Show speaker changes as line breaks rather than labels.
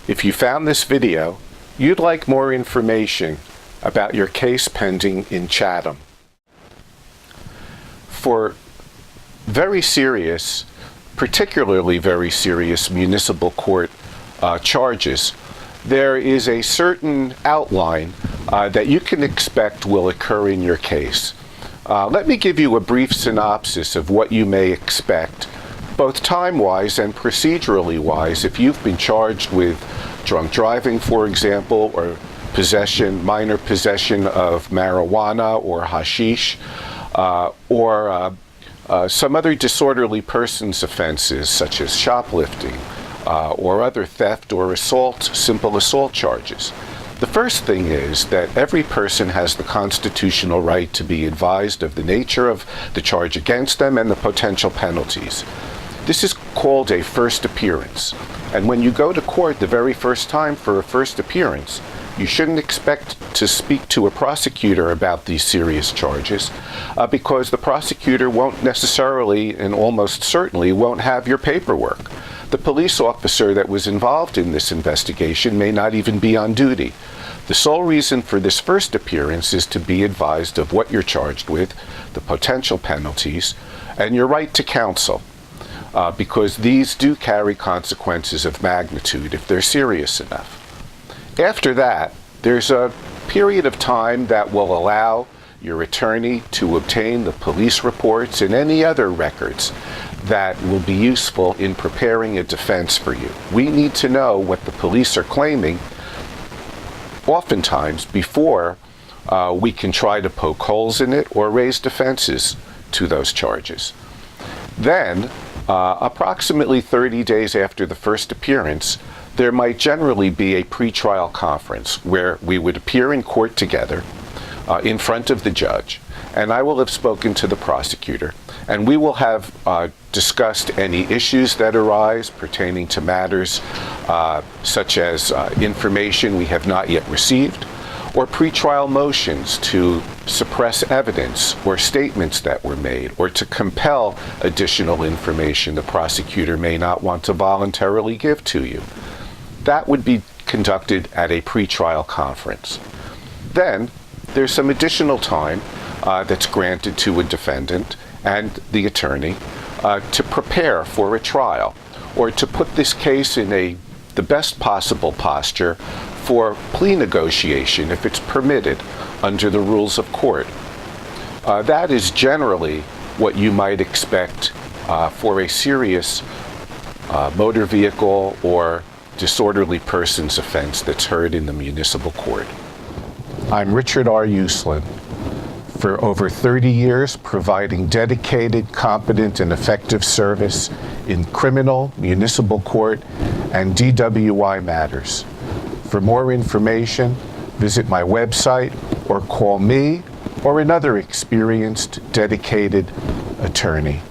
If you found this video, you'd like more information about your case pending in Chatham. For very serious, particularly very serious municipal court charges, there is a certain outline that you can expect will occur in your case. Let me give you a brief synopsis of what you may expect, both time-wise and procedurally wise, if you've been charged with drunk driving, for example, or minor possession of marijuana or hashish, or some other disorderly persons offenses such as shoplifting or other theft or assault, simple assault charges. The first thing is that every person has the constitutional right to be advised of the nature of the charge against them and the potential penalties. This is called a first appearance. And when you go to court the very first time for a first appearance, you shouldn't expect to speak to a prosecutor about these serious charges because the prosecutor won't necessarily and almost certainly won't have your paperwork. The police officer that was involved in this investigation may not even be on duty. The sole reason for this first appearance is to be advised of what you're charged with, the potential penalties, and your right to counsel, because these do carry consequences of magnitude if they're serious enough. After that, there's a period of time that will allow your attorney to obtain the police reports and any other records that will be useful in preparing a defense for you. We need to know what the police are claiming oftentimes before we can try to poke holes in it or raise defenses to those charges. Then, approximately 30 days after the first appearance, there might generally be a pretrial conference where we would appear in court together in front of the judge, and I will have spoken to the prosecutor, and we will have discussed any issues that arise pertaining to matters such as information we have not yet received, or pretrial motions to suppress evidence or statements that were made, or to compel additional information the prosecutor may not want to voluntarily give to you. That would be conducted at a pretrial conference. Then there's some additional time that's granted to a defendant and the attorney to prepare for a trial, or to put this case in the best possible posture for plea negotiation if it's permitted under the rules of court. That is generally what you might expect for a serious motor vehicle or disorderly persons offense that's heard in the municipal court. I'm Richard R. Uslan. For over 30 years, providing dedicated, competent, and effective service in criminal, municipal court, and DWI matters. For more information, visit my website or call me or another experienced, dedicated attorney.